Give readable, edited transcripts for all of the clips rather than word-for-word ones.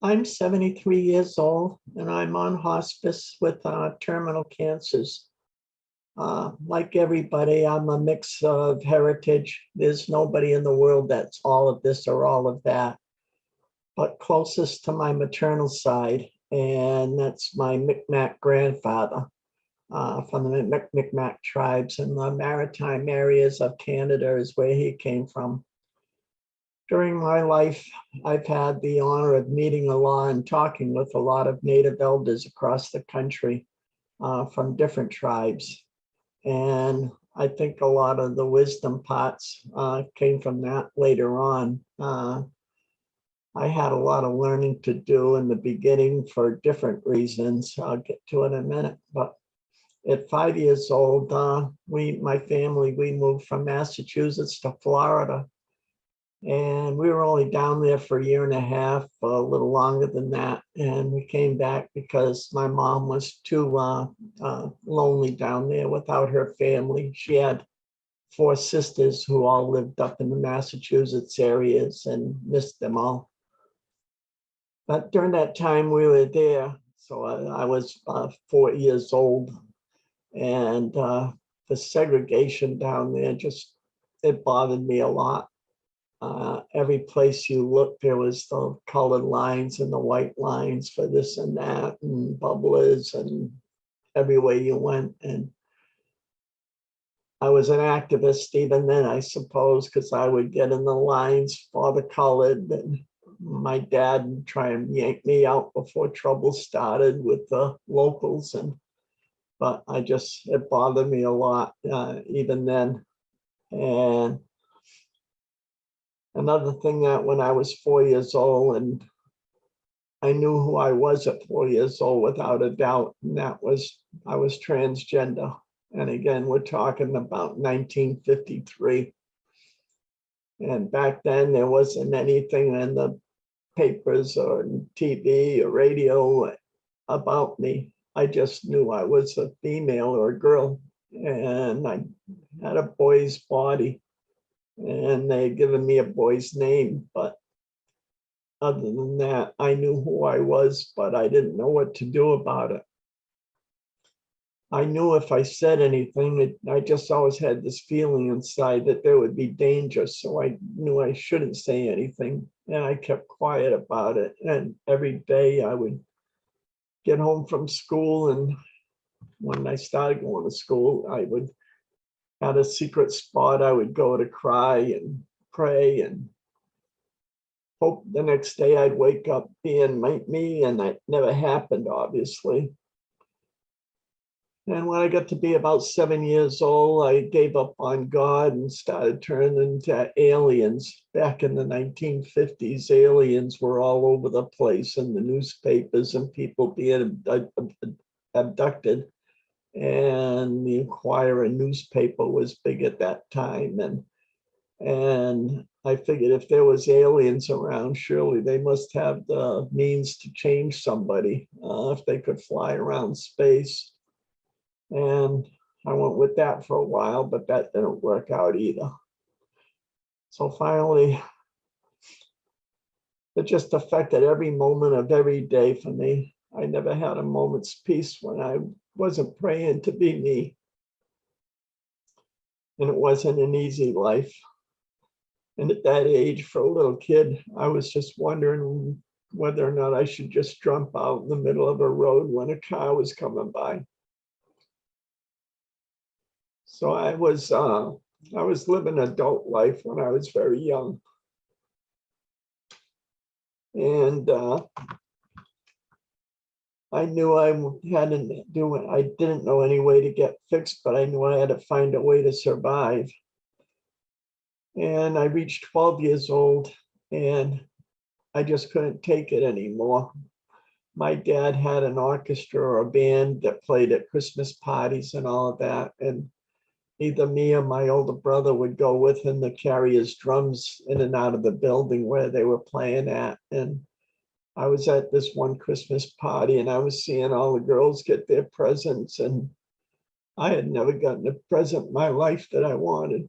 I'm 73 years old and I'm on hospice with terminal cancers. Like everybody, I'm a mix of heritage. There's nobody in the world that's all of this or all of that, but closest to my maternal side, and that's my Micmac grandfather from the Micmac tribes in the maritime areas of Canada is where he came from. During my life, I've had the honor of meeting a lot and talking with a lot of Native elders across the country from different tribes. And I think a lot of the wisdom pots came from that later on. I had a lot of learning to do in the beginning for different reasons. I'll get to it in a minute. But at 5 years old, my family, we moved from Massachusetts to Florida. And we were only down there for a year and a half, a little longer than that. And we came back because my mom was too lonely down there without her family. She had 4 sisters who all lived up in the Massachusetts areas and missed them all. But during that time we were there, so I was 4 years old, and the segregation down there it bothered me a lot. Every place you looked, there was the colored lines and the white lines for this and that, and bubblers, and everywhere you went. And I was an activist even then, I suppose, because I would get in the lines for the colored, and my dad would try and yank me out before trouble started with the locals. But it bothered me a lot even then. And another thing, that when I was 4 years old, and I knew who I was at 4 years old without a doubt, and that was I was transgender. And again, we're talking about 1953. And back then, there wasn't anything in the papers or TV or radio about me. I just knew I was a female or a girl, and I had a boy's body, and they had given me a boy's name. But other than that, I knew who I was, but I didn't know what to do about it. I knew if I said anything, I just always had this feeling inside that there would be danger. So I knew I shouldn't say anything. And I kept quiet about it. And every day I would get home from school. And when I started going to school, I would have a secret spot I would go to cry and pray and hope the next day I'd wake up being me. And that never happened, obviously. And when I got to be about 7 years old, I gave up on God and started turning into aliens. Back in the 1950s, aliens were all over the place in the newspapers and people being abducted. And the Inquirer newspaper was big at that time. And I figured if there was aliens around, surely they must have the means to change somebody if they could fly around space. And I went with that for a while, but that didn't work out either. So finally, it just affected every moment of every day for me. I never had a moment's peace when I wasn't praying to be me. And it wasn't an easy life. And at that age, for a little kid, I was just wondering whether or not I should just jump out in the middle of a road when a car was coming by. So I was living adult life when I was very young. And I knew I didn't know any way to get fixed, but I knew I had to find a way to survive. And I reached 12 years old and I just couldn't take it anymore. My dad had an orchestra or a band that played at Christmas parties and all of that. And either me or my older brother would go with him to carry his drums in and out of the building where they were playing at. And I was at this one Christmas party and I was seeing all the girls get their presents, and I had never gotten a present in my life that I wanted.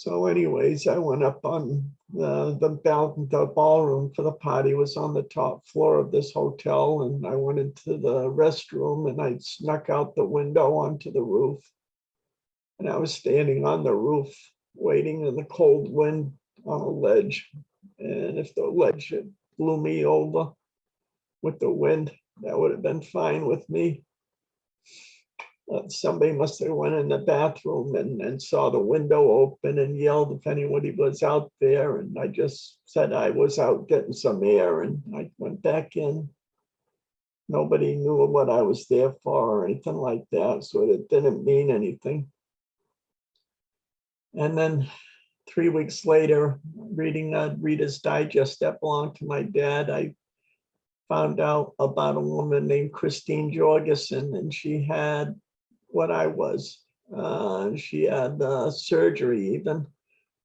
So anyways, I went up on the ballroom for the party was on the top floor of this hotel. And I went into the restroom and I snuck out the window onto the roof. And I was standing on the roof waiting in the cold wind on a ledge. And if the ledge had blew me over with the wind, that would have been fine with me. Somebody must have went in the bathroom and saw the window open and yelled if anybody was out there. And I just said I was out getting some air and I went back in. Nobody knew what I was there for or anything like that, so it didn't mean anything. And then 3 weeks later, reading a Reader's Digest that belonged to my dad, I found out about a woman named Christine Jorgensen, and she had what I was. She had surgery even,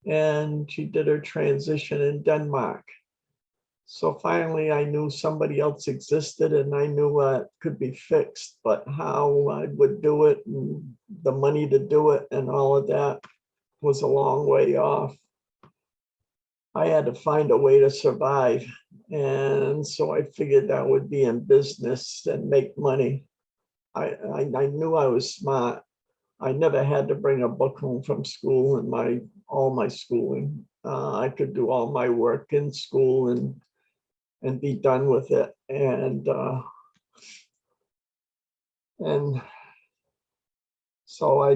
and she did her transition in Denmark. So finally, I knew somebody else existed and I knew it could be fixed, but how I would do it and the money to do it and all of that was a long way off. I had to find a way to survive. And so I figured I would be in business and make money. I knew I was smart. I never had to bring a book home from school and all my schooling. I could do all my work in school and be done with it. And so I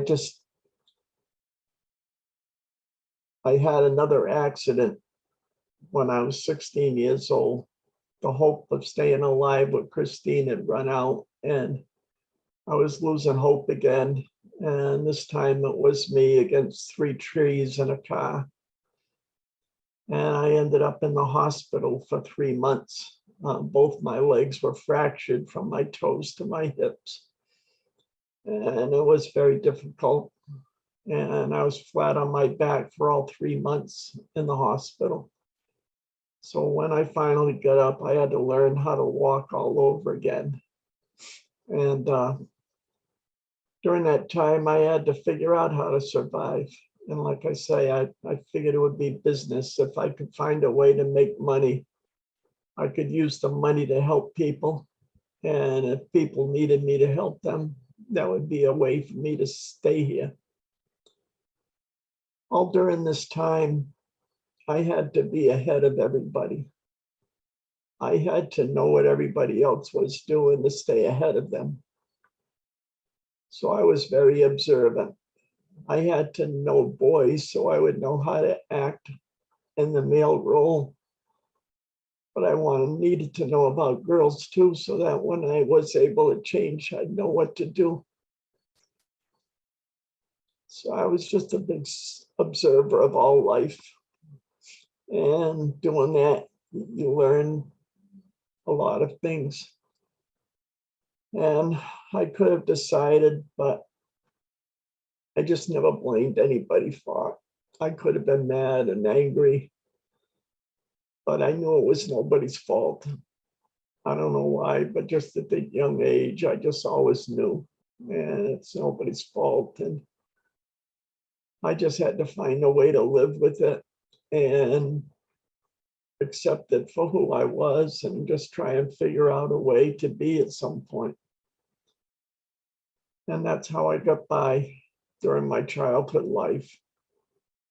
had another accident when I was 16 years old. The hope of staying alive with Christine had run out and I was losing hope again. And this time it was me against three trees in a car. And I ended up in the hospital for 3 months. Both my legs were fractured from my toes to my hips. And it was very difficult. And I was flat on my back for all 3 months in the hospital. So when I finally got up, I had to learn how to walk all over again. And during that time, I had to figure out how to survive. And like I say, I figured it would be business. If I could find a way to make money, I could use the money to help people. And if people needed me to help them, that would be a way for me to stay here. All during this time, I had to be ahead of everybody. I had to know what everybody else was doing to stay ahead of them. So I was very observant. I had to know boys so I would know how to act in the male role. But I needed to know about girls too, so that when I was able to change, I'd know what to do. So I was just a big observer of all life. And doing that, you learn a lot of things. And I could have decided, but I just never blamed anybody for it. I could have been mad and angry, but I knew it was nobody's fault. I don't know why, but just at the young age, I just always knew, and it's nobody's fault. And I just had to find a way to live with it and accept it for who I was and just try and figure out a way to be at some point. And that's how I got by during my childhood life.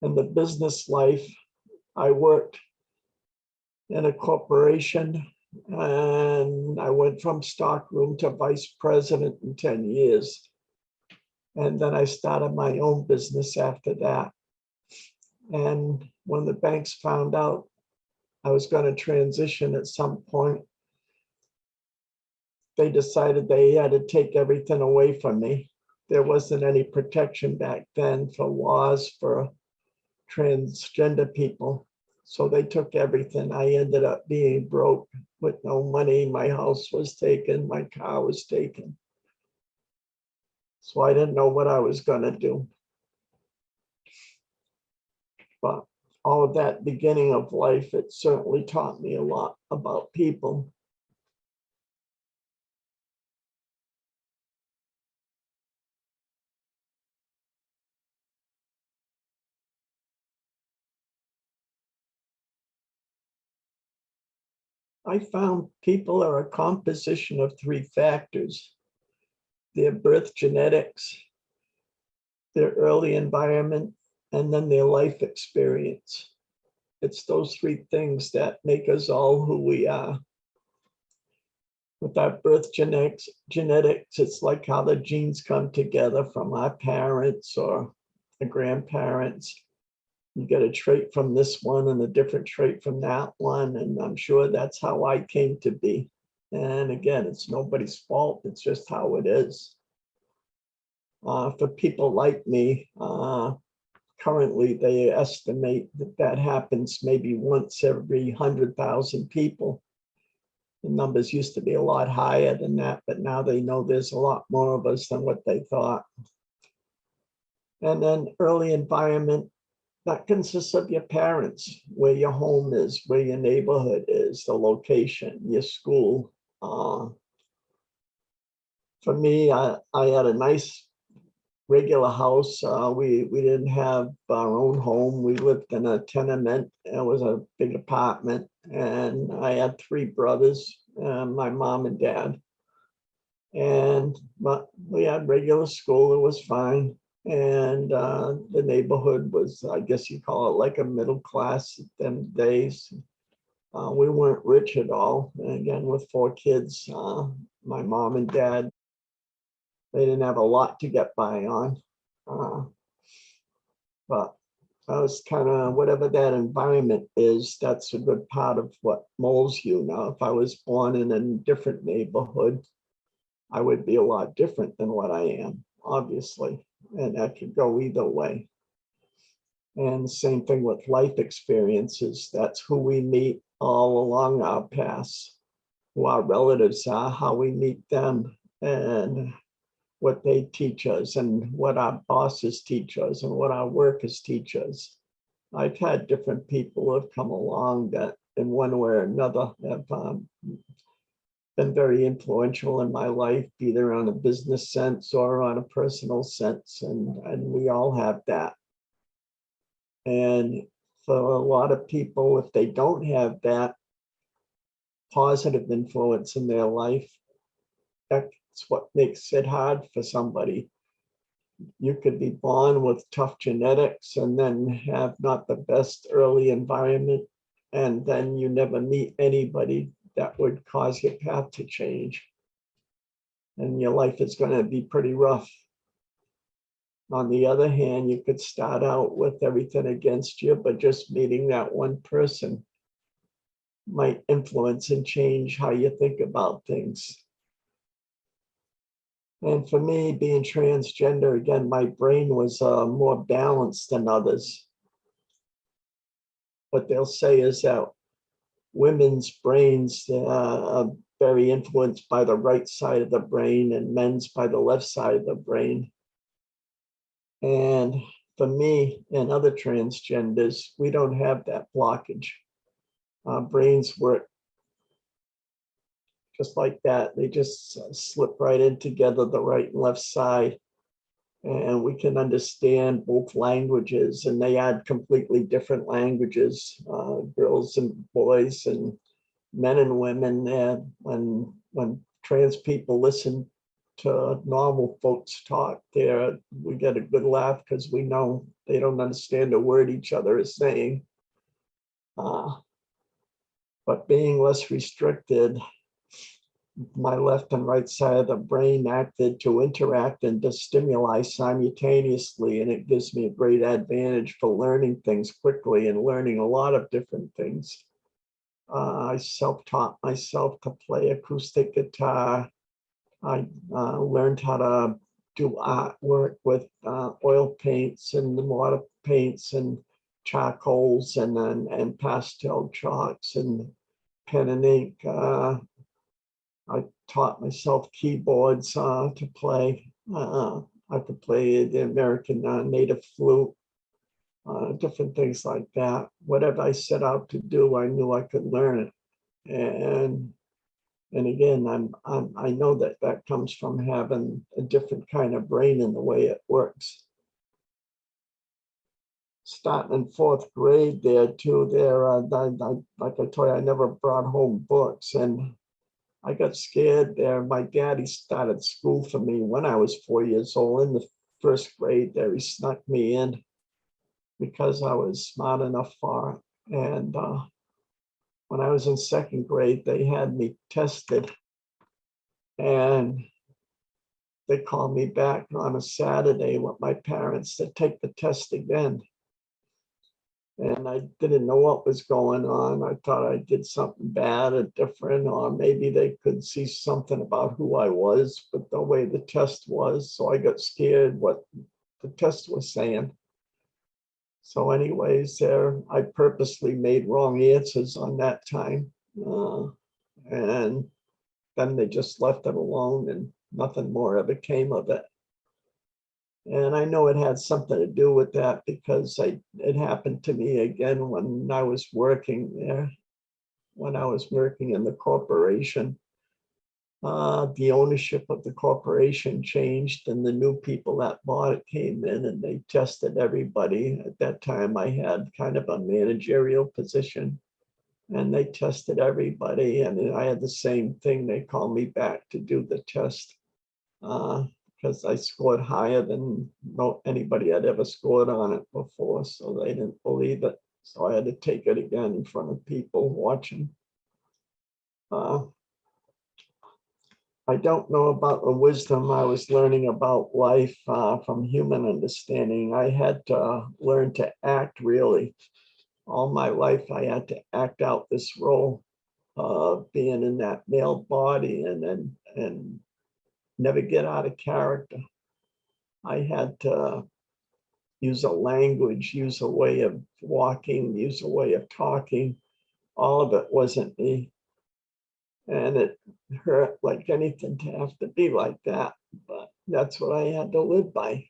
And the business life, I worked in a corporation and I went from stockroom to vice president in 10 years. And then I started my own business after that. And when the banks found out I was going to transition at some point, they decided they had to take everything away from me. There wasn't any protection back then for laws for transgender people. So they took everything. I ended up being broke with no money. My house was taken, my car was taken. So I didn't know what I was going to do. But all of that beginning of life, it certainly taught me a lot about people. I found people are a composition of three factors: their birth genetics, their early environment, and then their life experience. It's those three things that make us all who we are. With our birth genetics, it's like how the genes come together from our parents or the grandparents. You get a trait from this one and a different trait from that one. And I'm sure that's how I came to be. And again, it's nobody's fault. It's just how it is. For people like me, currently they estimate that that happens maybe once every 100,000 people. The numbers used to be a lot higher than that, but now they know there's a lot more of us than what they thought. And then early environment, that consists of your parents, where your home is, where your neighborhood is, the location, your school. For me, I had a nice regular house. We didn't have our own home. We lived in a tenement. It was a big apartment, and I had three brothers, my mom and dad. But we had regular school. It was fine. And the neighborhood was, I guess you call it, like a middle class at them days. We weren't rich at all. And again, with four kids, my mom and dad, they didn't have a lot to get by on. But I was kind of, whatever that environment is, that's a good part of what molds you. Now, if I was born in a different neighborhood, I would be a lot different than what I am, obviously. And that could go either way. And same thing with life experiences. That's who we meet all along our paths, who our relatives are, how we meet them, and what they teach us, and what our bosses teach us, and what our workers teach us. I've had different people have come along that in one way or another have been very influential in my life, either on a business sense or on a personal sense. And we all have that. And for a lot of people, if they don't have that positive influence in their life, that's what makes it hard for somebody. You could be born with tough genetics and then have not the best early environment, and then you never meet anybody that would cause your path to change. And your life is going to be pretty rough. On the other hand, you could start out with everything against you, but just meeting that one person might influence and change how you think about things. And for me, being transgender, again, my brain was more balanced than others. What they'll say is that women's brains are very influenced by the right side of the brain and men's by the left side of the brain. And for me and other transgenders, we don't have that blockage. Our brains work just like that. They just slip right in together, the right and left side. And we can understand both languages, and they add completely different languages, girls and boys and men and women. And when trans people listen to normal folks talk there, we get a good laugh because we know they don't understand a word each other is saying. But being less restricted, my left and right side of the brain acted to interact and to stimuli simultaneously, and it gives me a great advantage for learning things quickly and learning a lot of different things. I self-taught myself to play acoustic guitar. I learned how to do artwork with oil paints and water paints and charcoals and pastel chalks and pen and ink. I taught myself keyboards to play. I could play the American native flute, different things like that. Whatever I set out to do, I knew I could learn it. And again, I know that that comes from having a different kind of brain in the way it works. starting in fourth grade there too. Like I told you, I never brought home books, and I got scared there. My daddy started school for me when I was 4 years old. In the first grade there, he snuck me in because I was smart enough for it. And when I was in second grade, they had me tested, and they called me back on a Saturday with my parents to take the test again. And I didn't know what was going on. I thought I did something bad or different, or maybe they could see something about who I was, but the way the test was, so I got scared what the test was saying. So anyways, there, I purposely made wrong answers on that time. And then they just left it alone and nothing more ever came of it. And I know it had something to do with that because it happened to me again when I was working there, when I was working in the corporation. The ownership of the corporation changed, and the new people that bought it came in and they tested everybody. At that time, I had kind of a managerial position, and they tested everybody. And I had the same thing. They called me back to do the test. Because I scored higher than anybody had ever scored on it before, so they didn't believe it. So I had to take it again in front of people watching. I don't know about the wisdom I was learning about life from human understanding. I had to learn to act really. All my life, I had to act out this role of being in that male body and never get out of character. I had to use a language, use a way of walking, use a way of talking. All of it wasn't me. And it hurt like anything to have to be like that. But that's what I had to live by.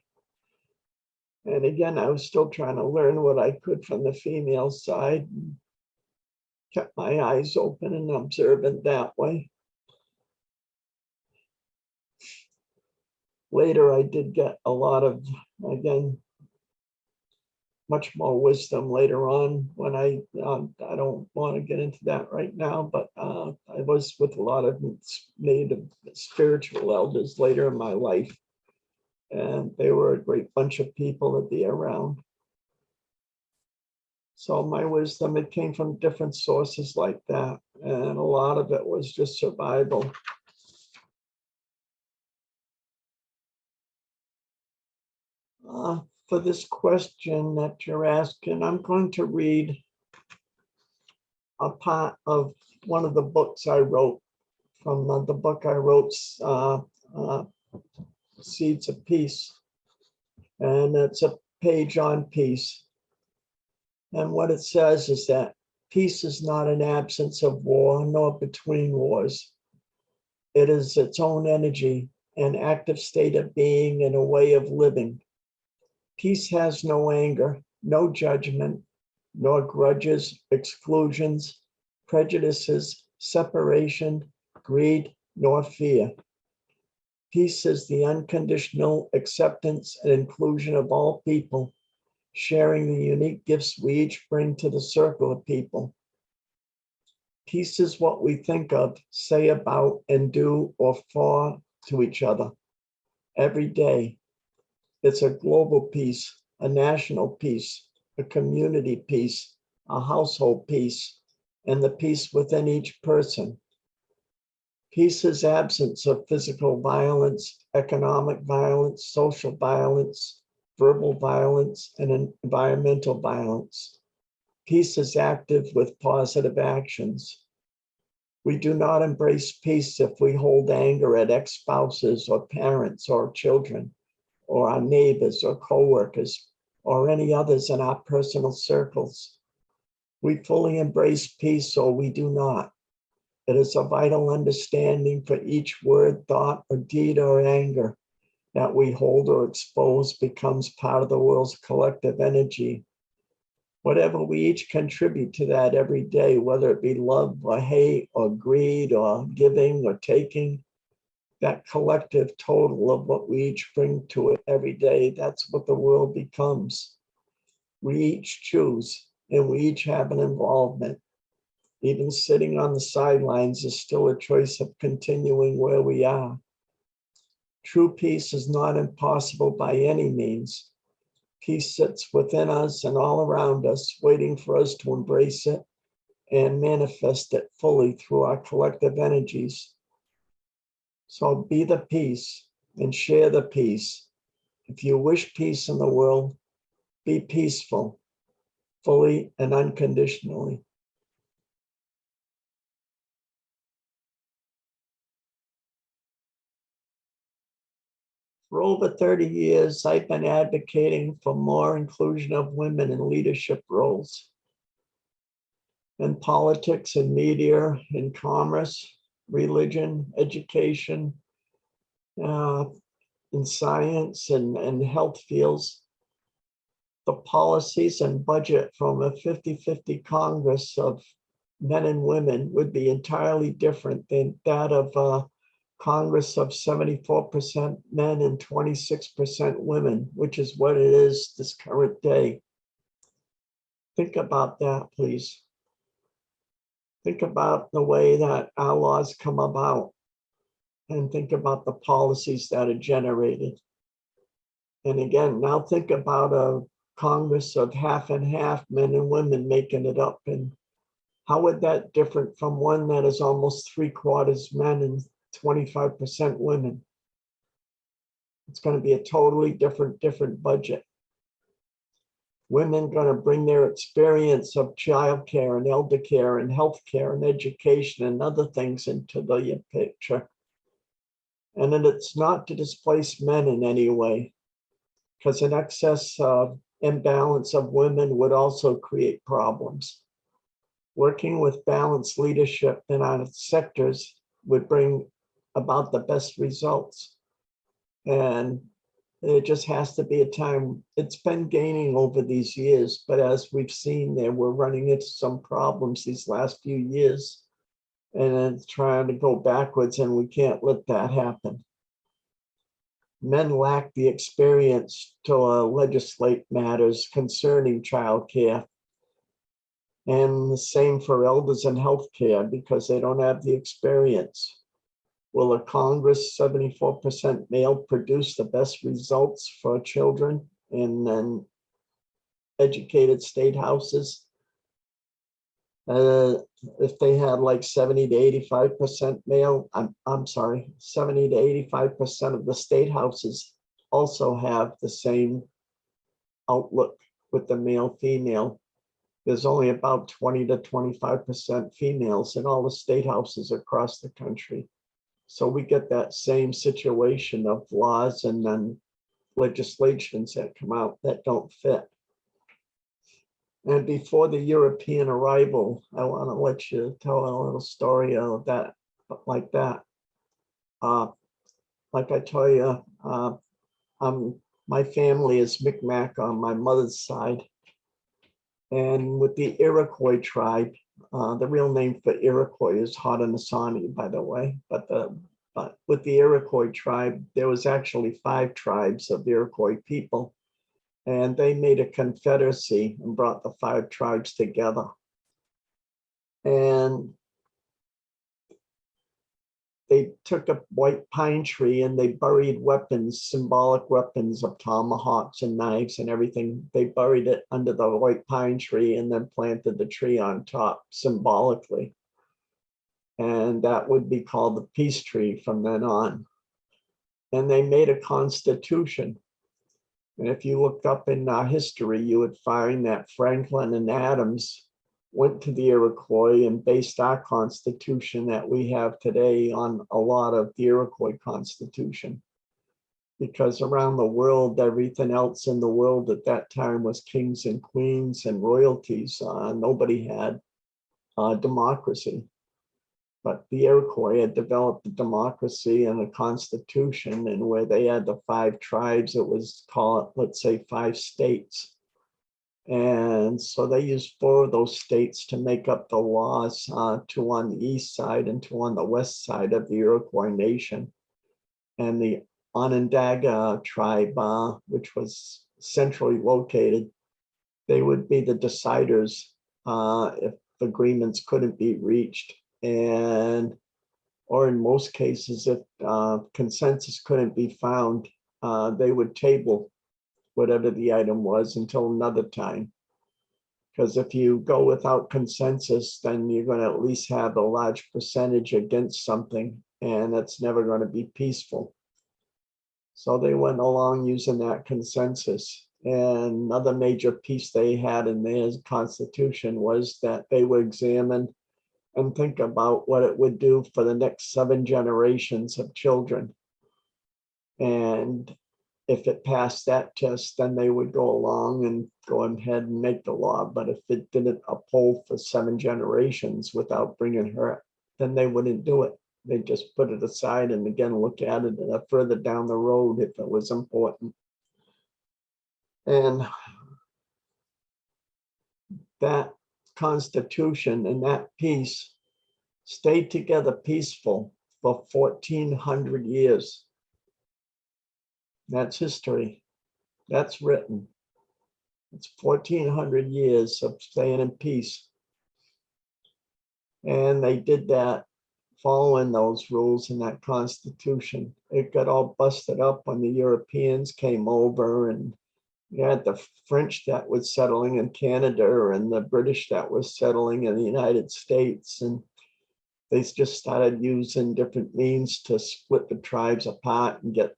And again, I was still trying to learn what I could from the female side. And kept my eyes open and observant that way. Later, I did get a lot of, again, much more wisdom later on when I don't want to get into that right now, but I was with a lot of native spiritual elders later in my life, and they were a great bunch of people to be around. So my wisdom, it came from different sources like that, and a lot of it was just survival. For this question that you're asking, I'm going to read a part of one of the books I wrote from the book I wrote, Seeds of Peace. And it's a page on peace. And what it says is that peace is not an absence of war, nor between wars. It is its own energy, an active state of being and a way of living. Peace has no anger, no judgment, nor grudges, exclusions, prejudices, separation, greed, nor fear. Peace is the unconditional acceptance and inclusion of all people, sharing the unique gifts we each bring to the circle of people. Peace is what we think of, say about, and do or for to each other every day. It's a global peace, a national peace, a community peace, a household peace, and the peace within each person. Peace is absence of physical violence, economic violence, social violence, verbal violence, and environmental violence. Peace is active with positive actions. We do not embrace peace if we hold anger at ex-spouses or parents or children, or our neighbors or coworkers, or any others in our personal circles. We fully embrace peace or we do not. It is a vital understanding for each word, thought, or deed or anger that we hold or expose becomes part of the world's collective energy. Whatever we each contribute to that every day, whether it be love or hate or greed or giving or taking, that collective total of what we each bring to it every day, that's what the world becomes. We each choose, and we each have an involvement. Even sitting on the sidelines is still a choice of continuing where we are. True peace is not impossible by any means. Peace sits within us and all around us, waiting for us to embrace it and manifest it fully through our collective energies. So be the peace and share the peace. If you wish peace in the world, be peaceful, fully and unconditionally. For over 30 years, I've been advocating for more inclusion of women in leadership roles in politics and media, in commerce, religion, education, uh, in science and health fields. The policies and budget from a 50-50 Congress of men and women would be entirely different than that of a Congress of 74% men and 26% women, which is what it is this current day. Think about that, please. Think about the way that our laws come about, and think about the policies that are generated. And again, now think about a Congress of half and half, men and women making it up. And how would that different from one that is almost 3/4 men and 25% women? It's going to be a totally different budget. Women going to bring their experience of childcare and elder care and healthcare and education and other things into the picture. And then it's not to displace men in any way, because an excess of imbalance of women would also create problems. Working with balanced leadership in our sectors would bring about the best results. And it just has to be a time. It's been gaining over these years, but as we've seen there, we're running into some problems these last few years, and it's trying to go backwards, and we can't let that happen. Men lack the experience to legislate matters concerning childcare, and the same for elders in healthcare, because they don't have the experience. Will a Congress 74% male produce the best results for children in educated state houses? If they had like 70 to 85% male, I'm sorry, 70 to 85% of the state houses also have the same outlook with the male female. There's only about 20 to 25% females in all the state houses across the country. So we get that same situation of laws and then legislations that come out that don't fit. And before the European arrival, I want to let you tell a little story of that, like that. Like I tell you, my family is Micmac on my mother's side. And with the Iroquois tribe, the real name for Iroquois is Haudenosaunee, by the way. But with the Iroquois tribe, there was actually 5 tribes of Iroquois people, and they made a confederacy and brought the 5 tribes together. And they took a white pine tree and they buried weapons, symbolic weapons of tomahawks and knives and everything. They buried it under the white pine tree and then planted the tree on top symbolically. And that would be called the peace tree from then on. And they made a constitution. And if you looked up in history, you would find that Franklin and Adams went to the Iroquois and based our constitution that we have today on a lot of the Iroquois constitution. Because around the world, everything else in the world at that time was kings and queens and royalties. Nobody had democracy. But the Iroquois had developed a democracy and a constitution, and where they had the 5 tribes, it was called, let's say, 5 states. And so they used 4 of those states to make up the laws, 2 on the east side and 2 on the west side of the Iroquois nation. And the Onondaga tribe, which was centrally located, They would be the deciders if agreements couldn't be reached, and or in most cases, if consensus couldn't be found, they would table whatever the item was until another time. Because if you go without consensus, then you're going to at least have a large percentage against something, and that's never going to be peaceful. So they went along using that consensus. And another major piece they had in their constitution was that they would examine and think about what it would do for the next 7 generations of children. And if it passed that test, then they would go along and go ahead and make the law. But if it didn't uphold for 7 generations without bringing her, then they wouldn't do it. They just put it aside and again look at it further down the road if it was important. And that Constitution and that peace stayed together peaceful for 1,400 years. That's history. That's written. It's 1,400 years of staying in peace. And they did that following those rules in that Constitution. It got all busted up when the Europeans came over, and you had the French that was settling in Canada and the British that was settling in the United States. And they just started using different means to split the tribes apart and get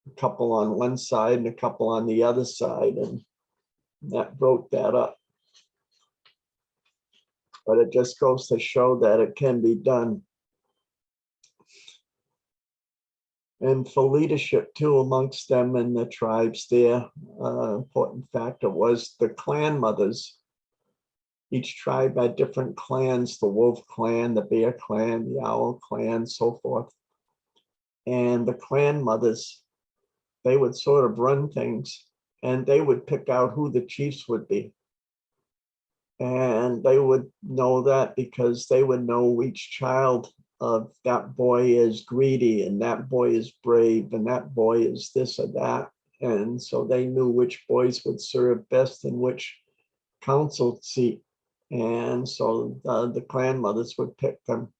a couple on one side and a couple on the other side. And that broke that up. But it just goes to show that it can be done. And for leadership too amongst them and the tribes there, important factor was the clan mothers. Each tribe had different clans, the wolf clan, the bear clan, the owl clan, so forth. And the clan mothers, they would sort of run things, and they would pick out who the chiefs would be. And they would know that because they would know each child of that boy is greedy and that boy is brave and that boy is this or that. And so they knew which boys would serve best in which council seat. And so the clan mothers would pick them.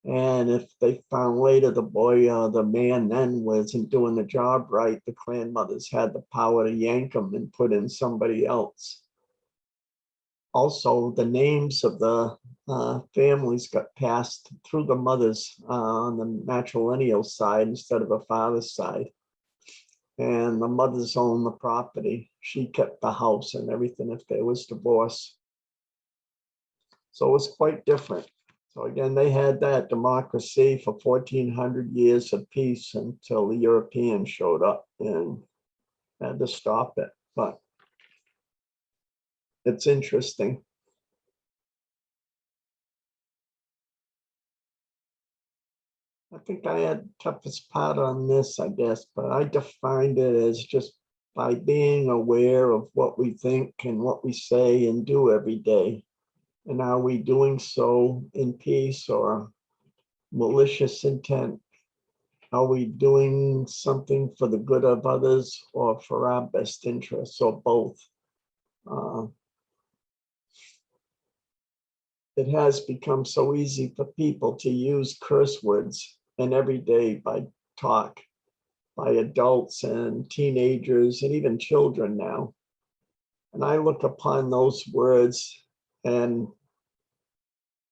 And if they found later the boy, the man then wasn't doing the job right, the clan mothers had the power to yank him and put in somebody else. Also, the names of the families got passed through the mothers on the matrilineal side instead of a father's side. And the mothers owned the property. She kept the house and everything if there was divorce. So it was quite different. So again, they had that democracy for 1,400 years of peace until the Europeans showed up and had to stop it. But it's interesting. I think I had toughest part on this, I guess, but I defined it as just by being aware of what we think and what we say and do every day. And are we doing so in peace or malicious intent? Are we doing something for the good of others or for our best interests or both? It has become so easy for people to use curse words and every day by talk by adults and teenagers and even children now. And I look upon those words and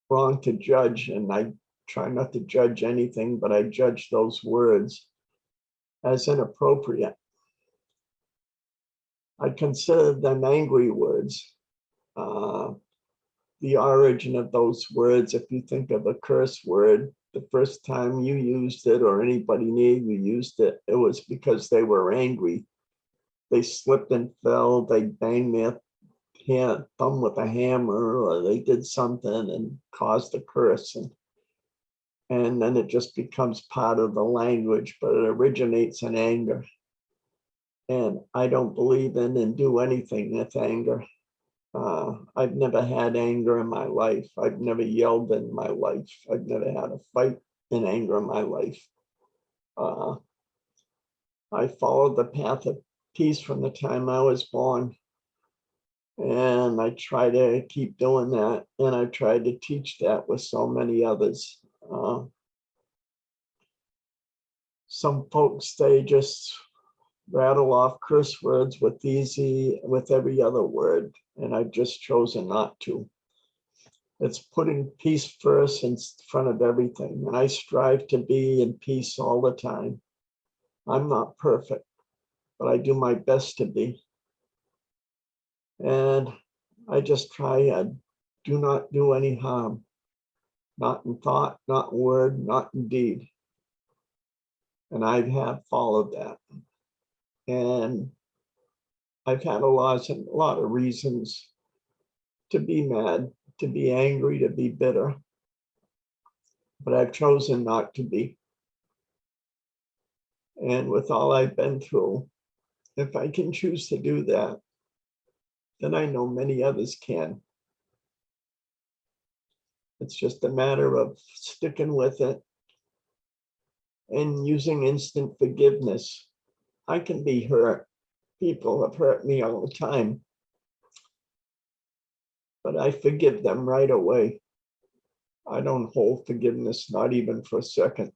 wrong to judge, and I try not to judge anything, but I judge those words as inappropriate. I consider them angry words. The origin of those words, if you think of a curse word, the first time you used it or anybody near you used it, it was because they were angry. They slipped and fell, they banged their thumb with a hammer, or they did something and caused a curse. And then it just becomes part of the language, but it originates in anger. And I don't believe in and do anything with anger. I've never had anger in my life. I've never yelled in my life. I've never had a fight in anger in my life. I followed the path of peace from the time I was born. And I try to keep doing that. And I tried to teach that with so many others. Some folks, they just rattle off curse words with every other word. And I've just chosen not to. It's putting peace first in front of everything. And I strive to be in peace all the time. I'm not perfect, but I do my best to be. And I just try and do not do any harm, not in thought, not in word, not in deed. And I have followed that. And I've had a lot of reasons to be mad, to be angry, to be bitter, but I've chosen not to be. And with all I've been through, if I can choose to do that, then I know many others can. It's just a matter of sticking with it and using instant forgiveness. I can be hurt. People have hurt me all the time, but I forgive them right away. I don't hold forgiveness, not even for a second.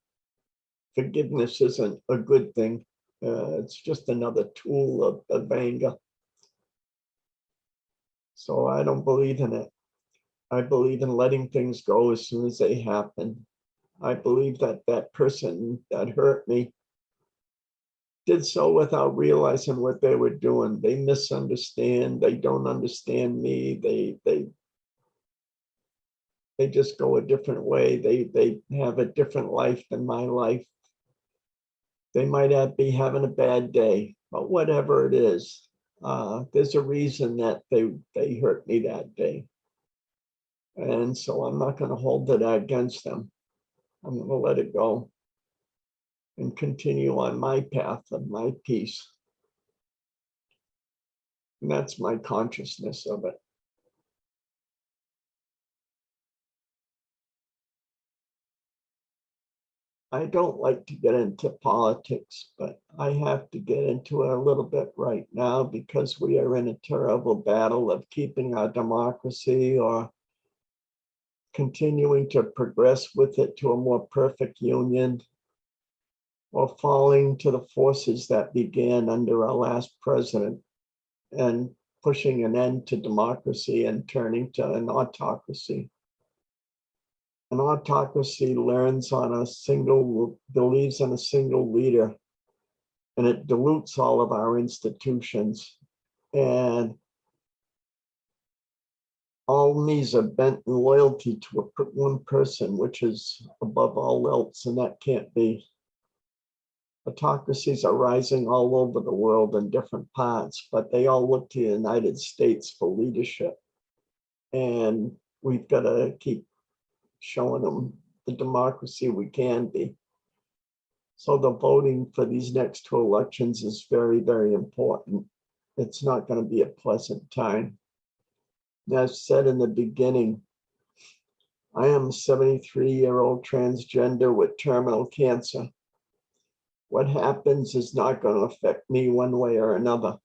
Forgiveness isn't a good thing. It's just another tool of anger. So I don't believe in it. I believe in letting things go as soon as they happen. I believe that that person that hurt me did so without realizing what they were doing. They misunderstand. They don't understand me. They just go a different way. They have a different life than my life. They might be having a bad day, but whatever it is, there's a reason that they hurt me that day. And so I'm not going to hold it against them. I'm going to let it go and continue on my path of my peace. And that's my consciousness of it. I don't like to get into politics, but I have to get into it a little bit right now because we are in a terrible battle of keeping our democracy or continuing to progress with it to a more perfect union, or falling to the forces that began under our last president and pushing an end to democracy and turning to an autocracy. An autocracy believes in a single leader, and it dilutes all of our institutions. And all these are bent in loyalty to one person, which is above all else, and that can't be. Autocracies are rising all over the world in different parts, but they all look to the United States for leadership. And we've got to keep showing them the democracy we can be. So the voting for these next two elections is very, very important. It's not going to be a pleasant time. As said in the beginning, I am a 73-year-old transgender with terminal cancer. What happens is not going to affect me one way or another,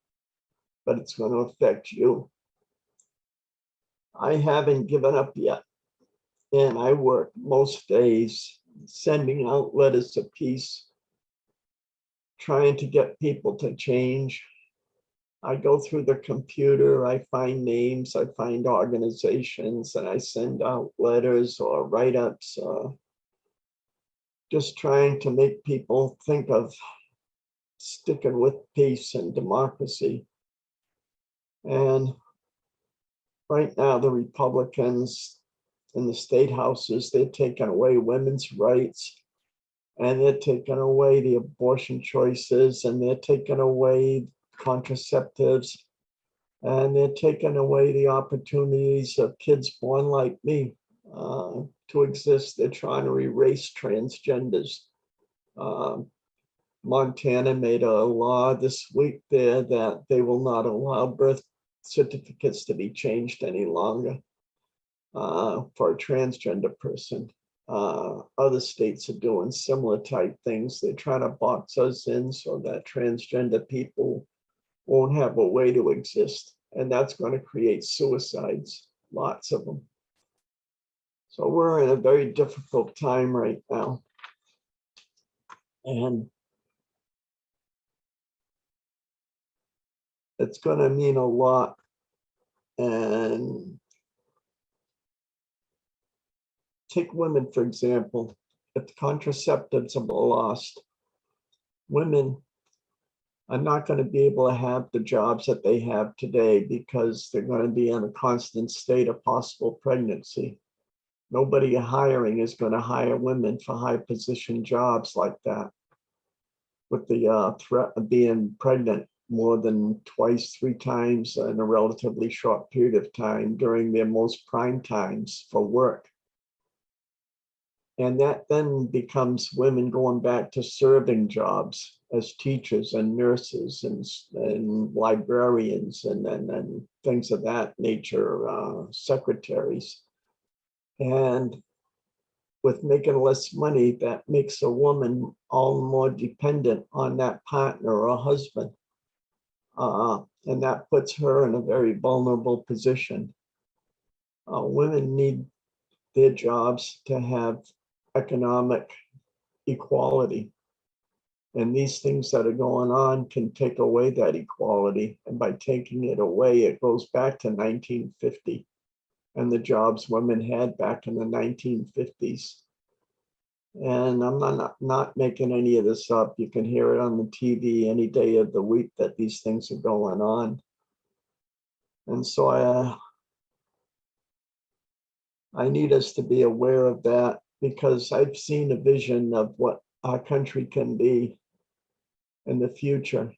but it's going to affect you. I haven't given up yet, and I work most days sending out letters of peace, trying to get people to change. I go through the computer, I find names, I find organizations, and I send out letters or write-ups, just trying to make people think of sticking with peace and democracy. And right now, the Republicans in the state houses, they're taking away women's rights, and they're taking away the abortion choices, and they're taking away contraceptives, and they're taking away the opportunities of kids born like me to exist. They're trying to erase transgenders. Montana made a law this week there that they will not allow birth certificates to be changed any longer for a transgender person. Other states are doing similar type things. They're trying to box us in so that transgender people won't have a way to exist. and that's going to create suicides, lots of them. So we're in a very difficult time right now. And it's going to mean a lot. And take women, for example. If contraceptives are lost, women are not going to be able to have the jobs that they have today because they're going to be in a constant state of possible pregnancy. Nobody hiring is going to hire women for high position jobs like that, with the threat of being pregnant more than twice, 3 times in a relatively short period of time during their most prime times for work. And that then becomes women going back to serving jobs as teachers and nurses and librarians and things of that nature, secretaries. And with making less money, that makes a woman all more dependent on that partner or husband. And that puts her in a very vulnerable position. Women need their jobs to have economic equality. And these things that are going on can take away that equality. And by taking it away, it goes back to 1950 and the jobs women had back in the 1950s. And I'm not making any of this up. You can hear it on the TV any day of the week that these things are going on. And so I need us to be aware of that, because I've seen a vision of what our country can be in the future.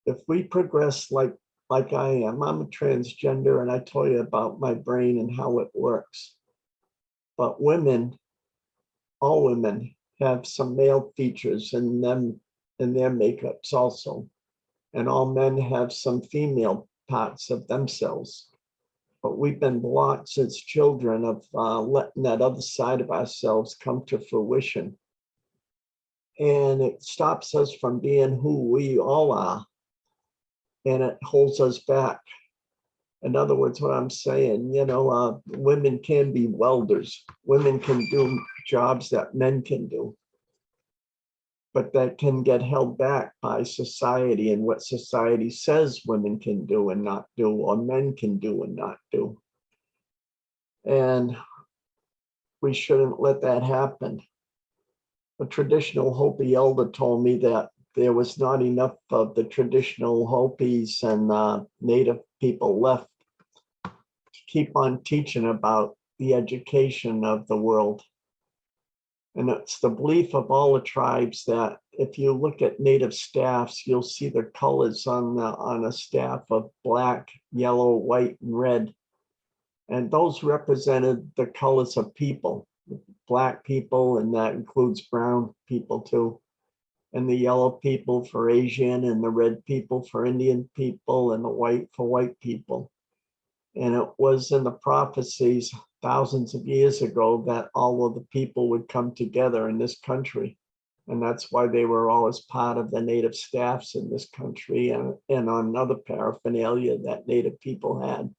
If we progress like I am, I'm a transgender, and I tell you about my brain and how it works. But women, all women, have some male features in them, in their makeups also. And all men have some female parts of themselves. But we've been blocked since children of letting that other side of ourselves come to fruition. And it stops us from being who we all are. And it holds us back. In other words, what I'm saying, women can be welders. Women can do jobs that men can do. But that can get held back by society and what society says women can do and not do, or men can do and not do. And we shouldn't let that happen. A traditional Hopi elder told me that there was not enough of the traditional Hopis and Native people left to keep on teaching about the education of the world. And it's the belief of all the tribes that if you look at Native staffs, you'll see the colors on a staff of black, yellow, white, and red. And those represented the colors of people, Black people, and that includes brown people too. And the yellow people for Asian, and the red people for Indian people, and the white for white people. And it was in the prophecies thousands of years ago that all of the people would come together in this country. And that's why they were always part of the Native staffs in this country and on other paraphernalia that Native people had.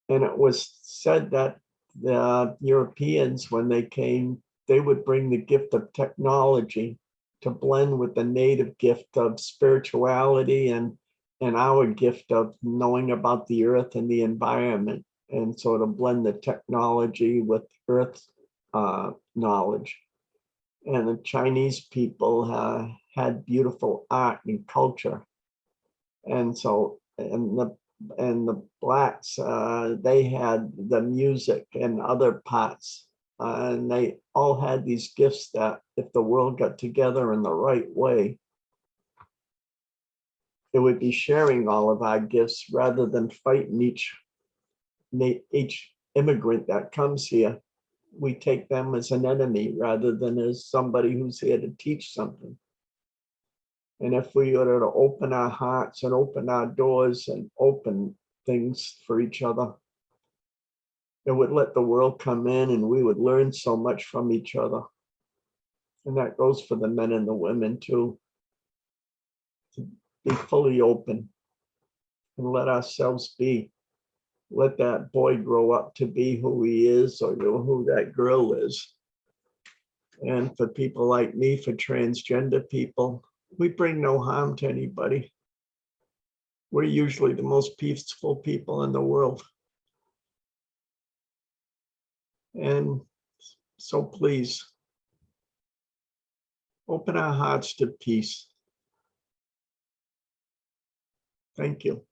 And it was said that the Europeans, when they came, they would bring the gift of technology to blend with the Native gift of spirituality and our gift of knowing about the earth and the environment. And so to blend the technology with earth knowledge. And the Chinese people had beautiful art and culture. And so, and the Blacks, they had the music and other parts. And they all had these gifts that if the world got together in the right way, it would be sharing all of our gifts rather than fighting each immigrant that comes here. We take them as an enemy rather than as somebody who's here to teach something. And if we were to open our hearts and open our doors and open things for each other, it would let the world come in and we would learn so much from each other. And that goes for the men and the women too, to be fully open. and let ourselves be. Let that boy grow up to be who he is, or who that girl is. And for people like me, for transgender people, we bring no harm to anybody. We're usually the most peaceful people in the world. And so please, open our hearts to peace. Thank you.